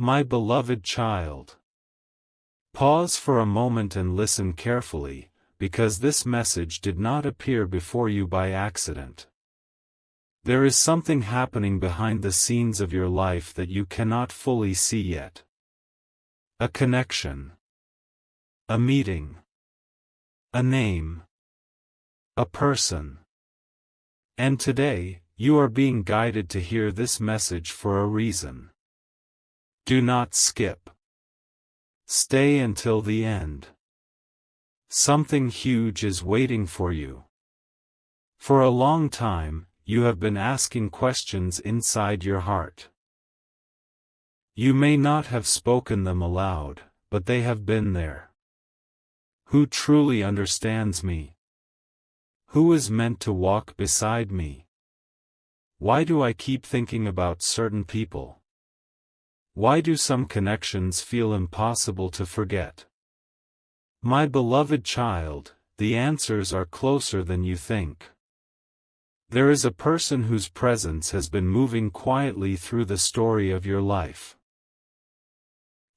My beloved child. Pause for a moment and listen carefully, because this message did not appear before you by accident. There is something happening behind the scenes of your life that you cannot fully see yet. A connection. A meeting. A name. A person. And today, you are being guided to hear this message for a reason. Do not skip. Stay until the end. Something huge is waiting for you. For a long time, you have been asking questions inside your heart. You may not have spoken them aloud, but they have been there. Who truly understands me? Who is meant to walk beside me? Why do I keep thinking about certain people? Why do some connections feel impossible to forget? My beloved child, the answers are closer than you think. There is a person whose presence has been moving quietly through the story of your life.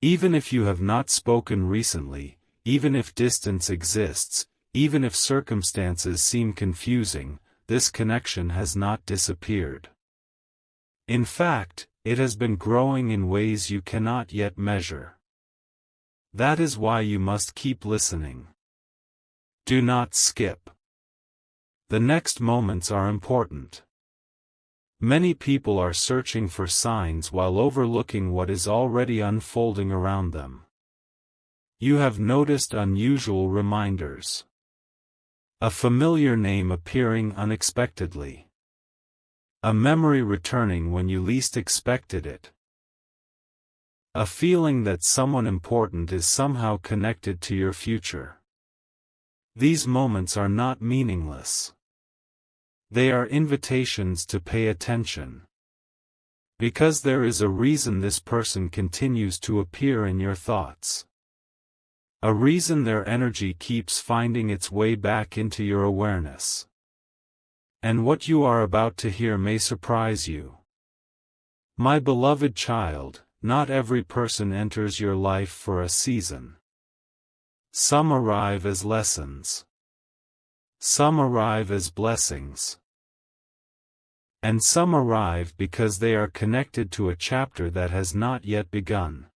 Even if you have not spoken recently, even if distance exists, even if circumstances seem confusing, this connection has not disappeared. In fact, it has been growing in ways you cannot yet measure. That is why you must keep listening. Do not skip. The next moments are important. Many people are searching for signs while overlooking what is already unfolding around them. You have noticed unusual reminders. A familiar name appearing unexpectedly. A memory returning when you least expected it. A feeling that someone important is somehow connected to your future. These moments are not meaningless. They are invitations to pay attention. Because there is a reason this person continues to appear in your thoughts. A reason their energy keeps finding its way back into your awareness. And what you are about to hear may surprise you. My beloved child, not every person enters your life for a season. Some arrive as lessons. Some arrive as blessings. And some arrive because they are connected to a chapter that has not yet begun.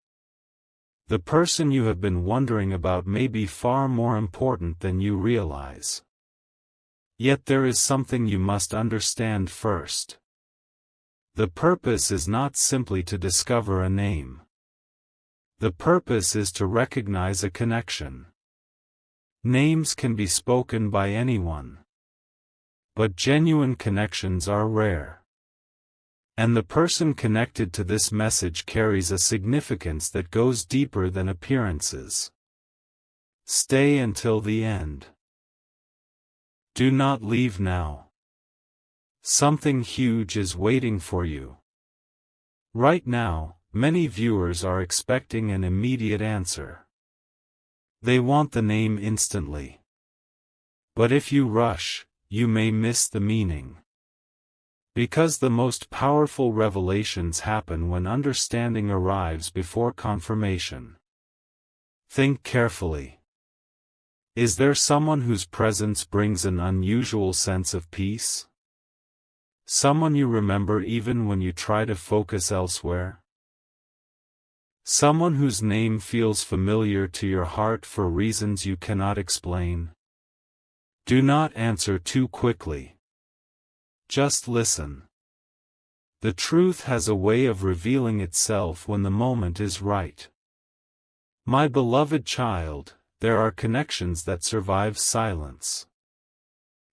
The person you have been wondering about may be far more important than you realize. Yet there is something you must understand first. The purpose is not simply to discover a name. The purpose is to recognize a connection. Names can be spoken by anyone. But genuine connections are rare. And the person connected to this message carries a significance that goes deeper than appearances. Stay until the end. Do not leave now. Something huge is waiting for you. Right now, many viewers are expecting an immediate answer. They want the name instantly. But if you rush, you may miss the meaning. Because the most powerful revelations happen when understanding arrives before confirmation. Think carefully. Is there someone whose presence brings an unusual sense of peace? Someone you remember even when you try to focus elsewhere? Someone whose name feels familiar to your heart for reasons you cannot explain? Do not answer too quickly. Just listen. The truth has a way of revealing itself when the moment is right. My beloved child, there are connections that survive silence.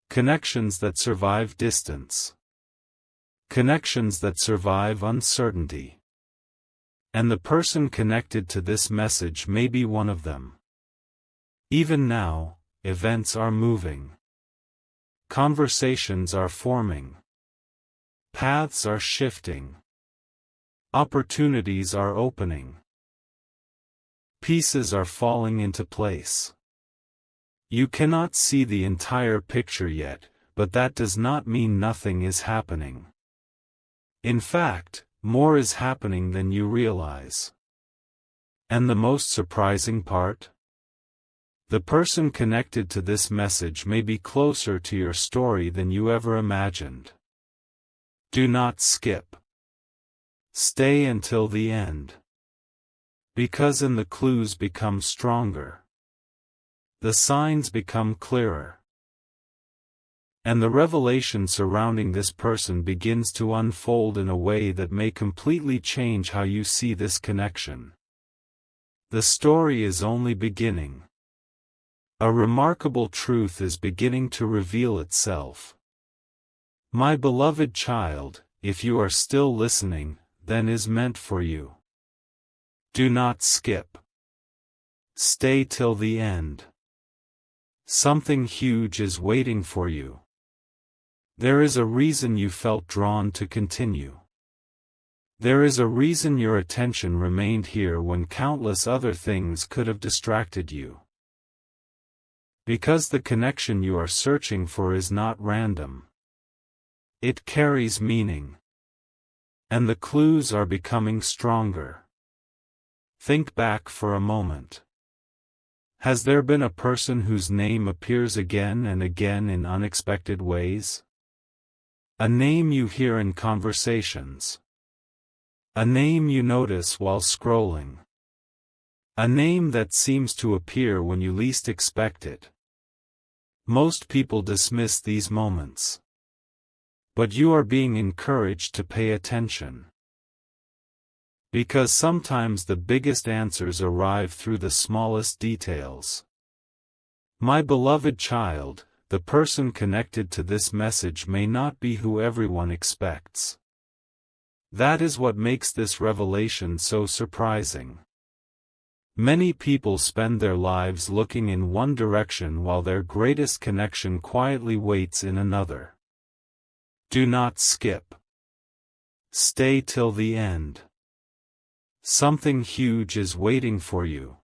Connections that survive distance. Connections that survive uncertainty. And the person connected to this message may be one of them. Even now, events are moving. Conversations are forming. Paths are shifting. Opportunities are opening. Pieces are falling into place. You cannot see the entire picture yet, but that does not mean nothing is happening. In fact, more is happening than you realize. And the most surprising part? The person connected to this message may be closer to your story than you ever imagined. Do not skip. Stay until the end. Because in the clues become stronger. The signs become clearer. And the revelation surrounding this person begins to unfold in a way that may completely change how you see this connection. The story is only beginning. A remarkable truth is beginning to reveal itself. My beloved child, if you are still listening, then is meant for you. Do not skip. Stay till the end. Something huge is waiting for you. There is a reason you felt drawn to continue. There is a reason your attention remained here when countless other things could have distracted you. Because the connection you are searching for is not random. It carries meaning. And the clues are becoming stronger. Think back for a moment. Has there been a person whose name appears again and again in unexpected ways? A name you hear in conversations. A name you notice while scrolling. A name that seems to appear when you least expect it. Most people dismiss these moments. But you are being encouraged to pay attention. Because sometimes the biggest answers arrive through the smallest details. My beloved child, the person connected to this message may not be who everyone expects. That is what makes this revelation so surprising. Many people spend their lives looking in one direction while their greatest connection quietly waits in another. Do not skip. Stay till the end. Something huge is waiting for you.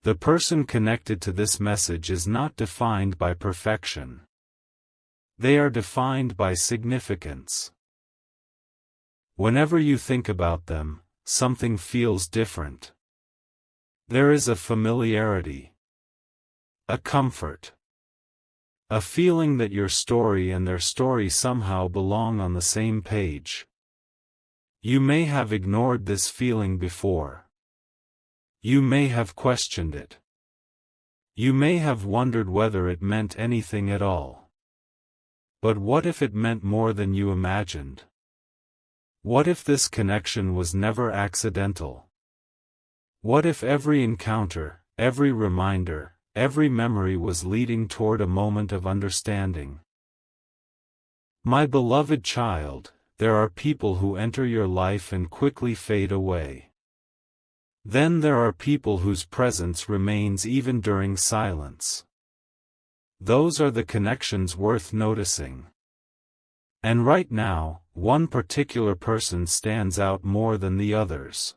The person connected to this message is not defined by perfection. They are defined by significance. Whenever you think about them, something feels different. There is a familiarity. A comfort. A feeling that your story and their story somehow belong on the same page. You may have ignored this feeling before. You may have questioned it. You may have wondered whether it meant anything at all. But what if it meant more than you imagined? What if this connection was never accidental? What if every encounter, every reminder, every memory was leading toward a moment of understanding? My beloved child, there are people who enter your life and quickly fade away. Then there are people whose presence remains even during silence. Those are the connections worth noticing. And right now, one particular person stands out more than the others.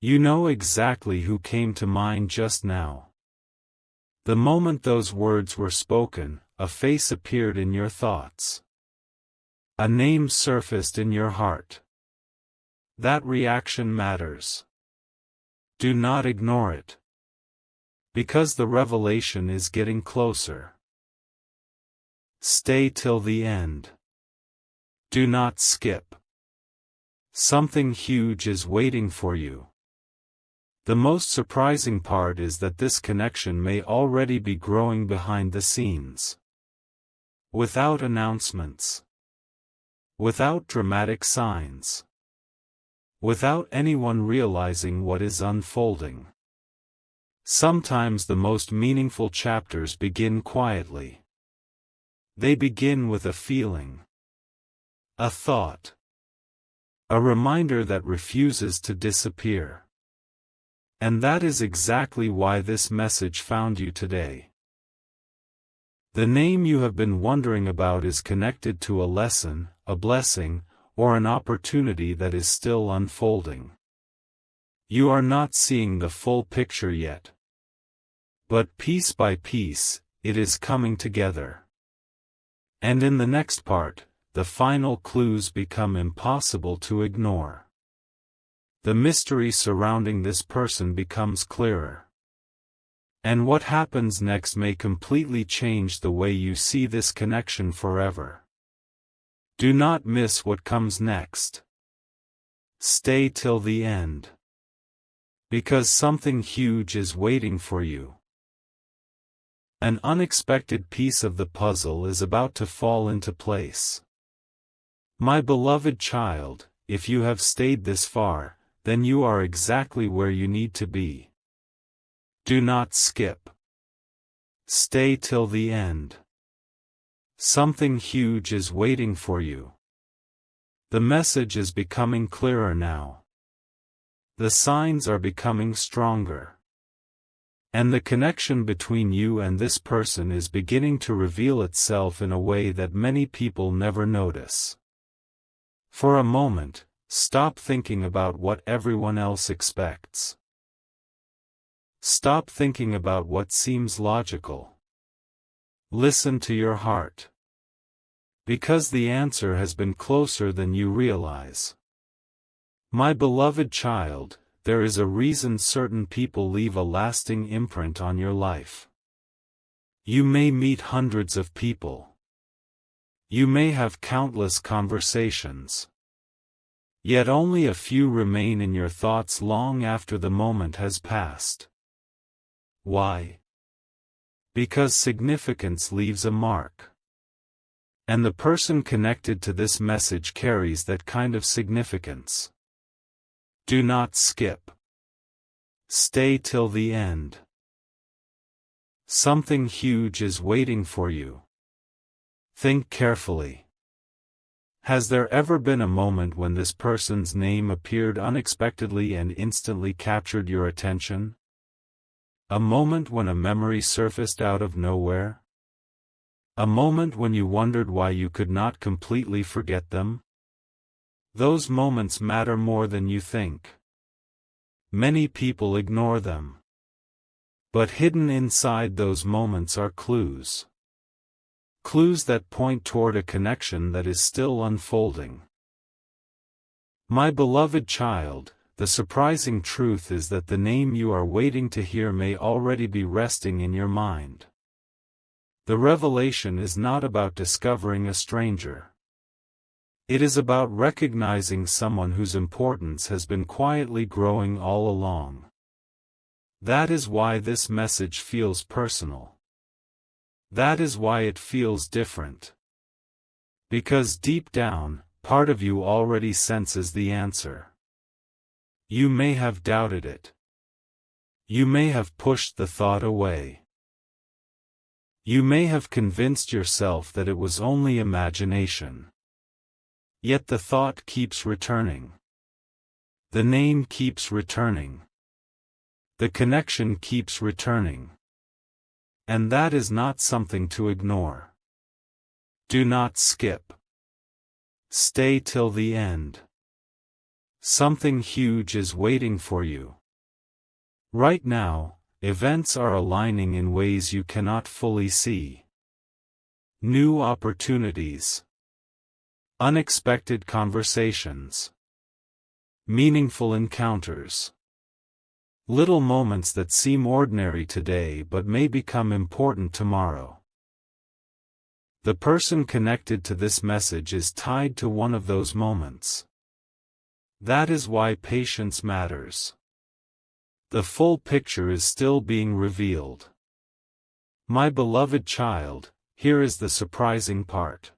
You know exactly who came to mind just now. The moment those words were spoken, a face appeared in your thoughts. A name surfaced in your heart. That reaction matters. Do not ignore it. Because the revelation is getting closer. Stay till the end. Do not skip. Something huge is waiting for you. The most surprising part is that this connection may already be growing behind the scenes. Without announcements. Without dramatic signs. Without anyone realizing what is unfolding. Sometimes the most meaningful chapters begin quietly. They begin with a feeling. A thought. A reminder that refuses to disappear. And that is exactly why this message found you today. The name you have been wondering about is connected to a lesson, a blessing, or an opportunity that is still unfolding. You are not seeing the full picture yet. But piece by piece, it is coming together. And in the next part, the final clues become impossible to ignore. The mystery surrounding this person becomes clearer. And what happens next may completely change the way you see this connection forever. Do not miss what comes next. Stay till the end. Because something huge is waiting for you. An unexpected piece of the puzzle is about to fall into place. My beloved child, if you have stayed this far, then you are exactly where you need to be. Do not skip. Stay till the end. Something huge is waiting for you. The message is becoming clearer now. The signs are becoming stronger. And the connection between you and this person is beginning to reveal itself in a way that many people never notice. For a moment, stop thinking about what everyone else expects. Stop thinking about what seems logical. Listen to your heart. Because the answer has been closer than you realize. My beloved child, there is a reason certain people leave a lasting imprint on your life. You may meet hundreds of people. You may have countless conversations. Yet only a few remain in your thoughts long after the moment has passed. Why? Because significance leaves a mark. And the person connected to this message carries that kind of significance. Do not skip. Stay till the end. Something huge is waiting for you. Think carefully. Has there ever been a moment when this person's name appeared unexpectedly and instantly captured your attention? A moment when a memory surfaced out of nowhere? A moment when you wondered why you could not completely forget them? Those moments matter more than you think. Many people ignore them. But hidden inside those moments are clues. Clues that point toward a connection that is still unfolding. My beloved child, the surprising truth is that the name you are waiting to hear may already be resting in your mind. The revelation is not about discovering a stranger. It is about recognizing someone whose importance has been quietly growing all along. That is why this message feels personal. That is why it feels different. Because deep down, part of you already senses the answer. You may have doubted it. You may have pushed the thought away. You may have convinced yourself that it was only imagination. Yet the thought keeps returning. The name keeps returning. The connection keeps returning. And that is not something to ignore. Do not skip. Stay till the end. Something huge is waiting for you. Right now, events are aligning in ways you cannot fully see. New opportunities. Unexpected conversations. Meaningful encounters. Little moments that seem ordinary today but may become important tomorrow. The person connected to this message is tied to one of those moments. That is why patience matters. The full picture is still being revealed. My beloved child, here is the surprising part.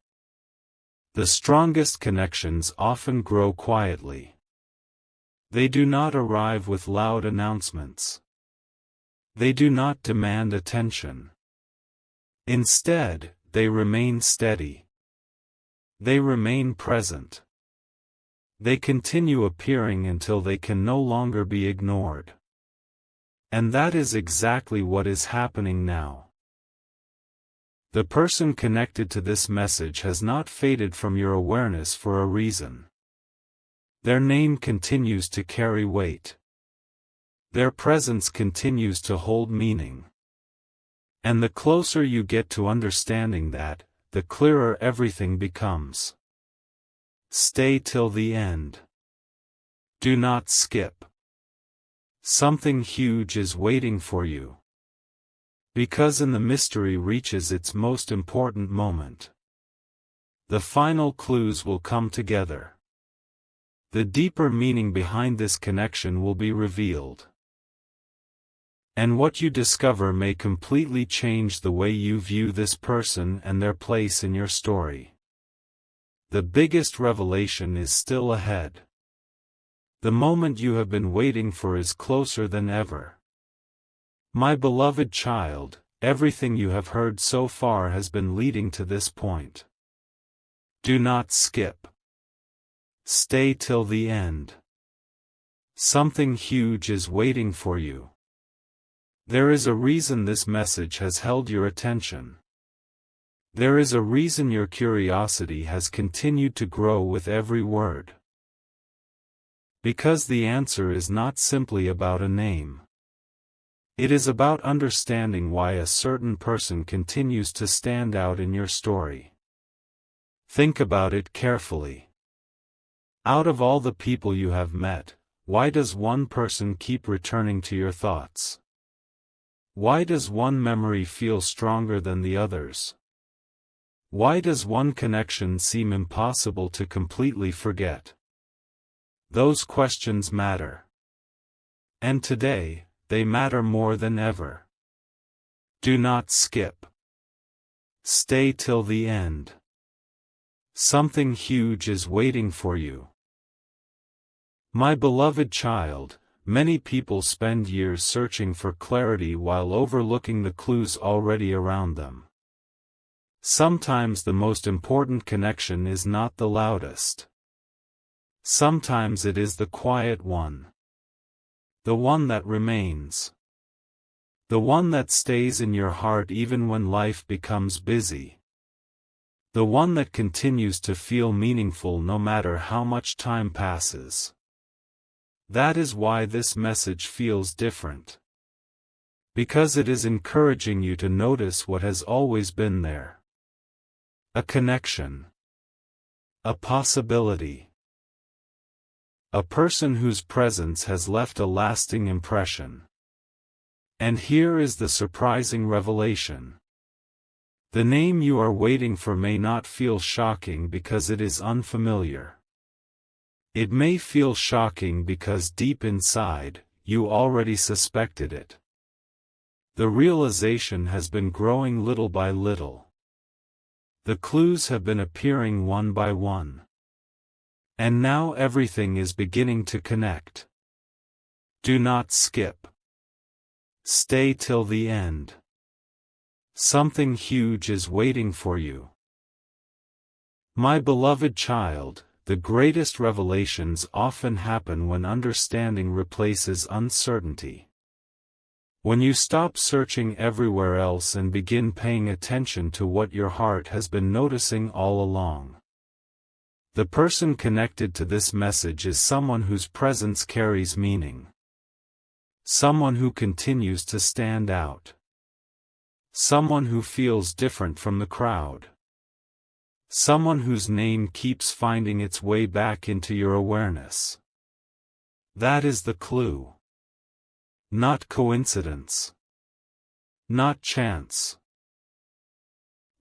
The strongest connections often grow quietly. They do not arrive with loud announcements. They do not demand attention. Instead, they remain steady. They remain present. They continue appearing until they can no longer be ignored. And that is exactly what is happening now. The person connected to this message has not faded from your awareness for a reason. Their name continues to carry weight. Their presence continues to hold meaning. And the closer you get to understanding that, the clearer everything becomes. Stay till the end. Do not skip. Something huge is waiting for you. Because the mystery reaches its most important moment. The final clues will come together. The deeper meaning behind this connection will be revealed. And what you discover may completely change the way you view this person and their place in your story. The biggest revelation is still ahead. The moment you have been waiting for is closer than ever. My beloved child, everything you have heard so far has been leading to this point. Do not skip. Stay till the end. Something huge is waiting for you. There is a reason this message has held your attention. There is a reason your curiosity has continued to grow with every word. Because the answer is not simply about a name. It is about understanding why a certain person continues to stand out in your story. Think about it carefully. Out of all the people you have met, why does one person keep returning to your thoughts? Why does one memory feel stronger than the others? Why does one connection seem impossible to completely forget? Those questions matter. And today, they matter more than ever. Do not skip. Stay till the end. Something huge is waiting for you. My beloved child, many people spend years searching for clarity while overlooking the clues already around them. Sometimes the most important connection is not the loudest. Sometimes it is the quiet one. The one that remains. The one that stays in your heart even when life becomes busy. The one that continues to feel meaningful no matter how much time passes. That is why this message feels different. Because it is encouraging you to notice what has always been there. A connection. A possibility. A person whose presence has left a lasting impression. And here is the surprising revelation. The name you are waiting for may not feel shocking because it is unfamiliar. It may feel shocking because deep inside, you already suspected it. The realization has been growing little by little. The clues have been appearing one by one. And now everything is beginning to connect. Do not skip. Stay till the end. Something huge is waiting for you. My beloved child, the greatest revelations often happen when understanding replaces uncertainty. When you stop searching everywhere else and begin paying attention to what your heart has been noticing all along. The person connected to this message is someone whose presence carries meaning. Someone who continues to stand out. Someone who feels different from the crowd. Someone whose name keeps finding its way back into your awareness. That is the clue. Not coincidence. Not chance.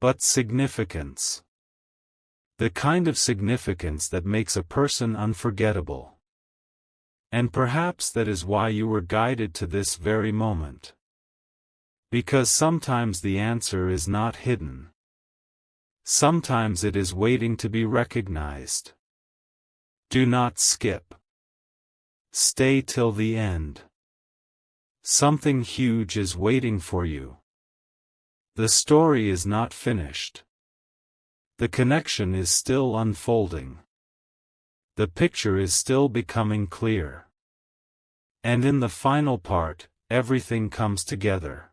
But significance. The kind of significance that makes a person unforgettable. And perhaps that is why you were guided to this very moment. Because sometimes the answer is not hidden. Sometimes it is waiting to be recognized. Do not skip. Stay till the end. Something huge is waiting for you. The story is not finished. The connection is still unfolding. The picture is still becoming clear. And in the final part, everything comes together.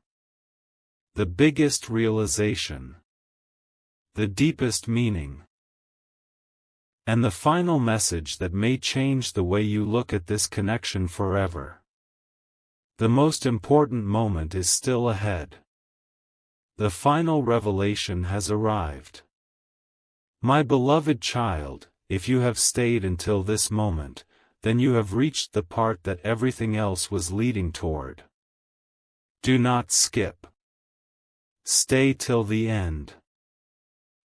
The biggest realization. The deepest meaning. And the final message that may change the way you look at this connection forever. The most important moment is still ahead. The final revelation has arrived. My beloved child, if you have stayed until this moment, then you have reached the part that everything else was leading toward. Do not skip. Stay till the end.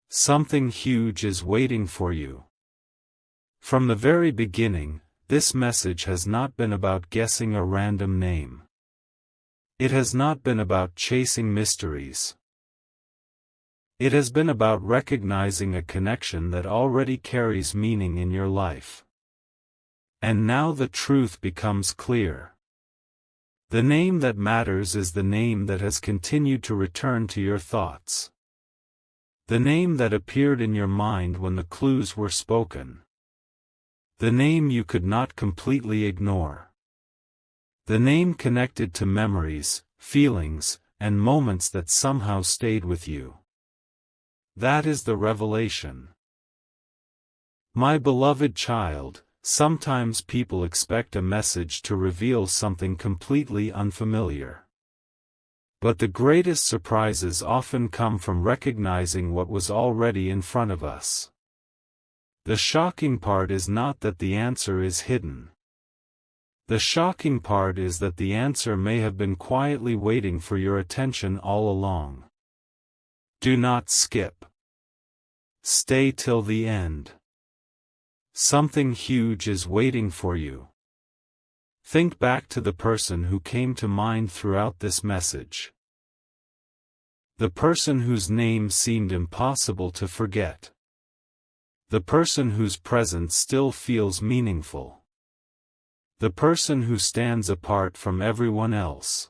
Something huge is waiting for you. From the very beginning, this message has not been about guessing a random name. It has not been about chasing mysteries. It has been about recognizing a connection that already carries meaning in your life. And now the truth becomes clear. The name that matters is the name that has continued to return to your thoughts. The name that appeared in your mind when the clues were spoken. The name you could not completely ignore. The name connected to memories, feelings, and moments that somehow stayed with you. That is the revelation. My beloved child, sometimes people expect a message to reveal something completely unfamiliar. But the greatest surprises often come from recognizing what was already in front of us. The shocking part is not that the answer is hidden. The shocking part is that the answer may have been quietly waiting for your attention all along. Do not skip. Stay till the end. Something huge is waiting for you. Think back to the person who came to mind throughout this message. The person whose name seemed impossible to forget. The person whose presence still feels meaningful. The person who stands apart from everyone else.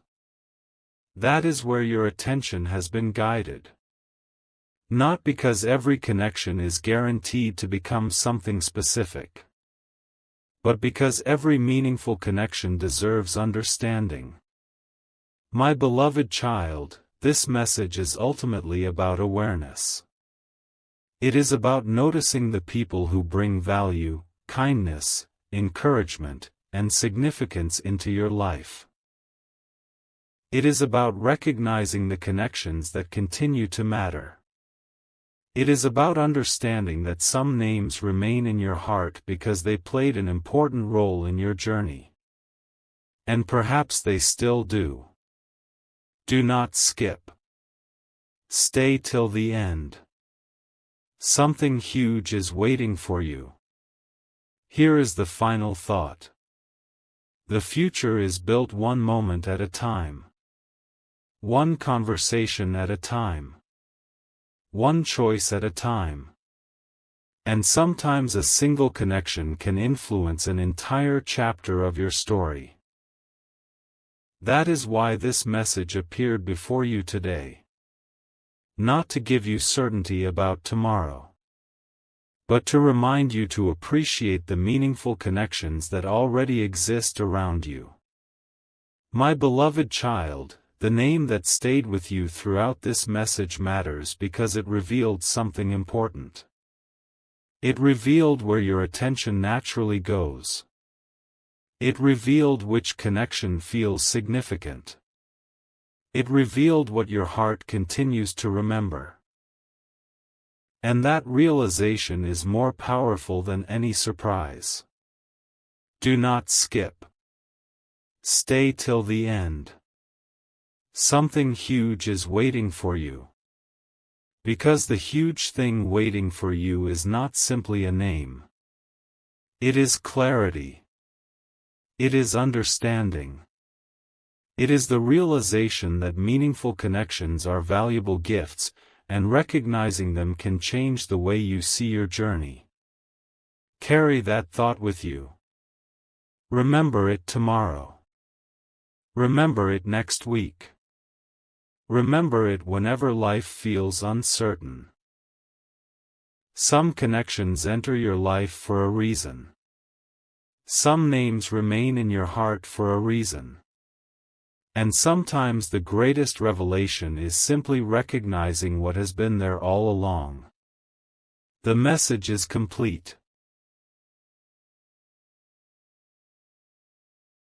That is where your attention has been guided. Not because every connection is guaranteed to become something specific, but because every meaningful connection deserves understanding. My beloved child, this message is ultimately about awareness. It is about noticing the people who bring value, kindness, encouragement, and significance into your life. It is about recognizing the connections that continue to matter. It is about understanding that some names remain in your heart because they played an important role in your journey. And perhaps they still do. Do not skip. Stay till the end. Something huge is waiting for you. Here is the final thought. The future is built one moment at a time. One conversation at a time. One choice at a time. And sometimes a single connection can influence an entire chapter of your story. That is why this message appeared before you today. Not to give you certainty about tomorrow, but to remind you to appreciate the meaningful connections that already exist around you. My beloved child, the name that stayed with you throughout this message matters because it revealed something important. It revealed where your attention naturally goes. It revealed which connection feels significant. It revealed what your heart continues to remember. And that realization is more powerful than any surprise. Do not skip. Stay till the end. Something huge is waiting for you. Because the huge thing waiting for you is not simply a name. It is clarity. It is understanding. It is the realization that meaningful connections are valuable gifts, and recognizing them can change the way you see your journey. Carry that thought with you. Remember it tomorrow. Remember it next week. Remember it whenever life feels uncertain. Some connections enter your life for a reason. Some names remain in your heart for a reason. And sometimes the greatest revelation is simply recognizing what has been there all along. The message is complete.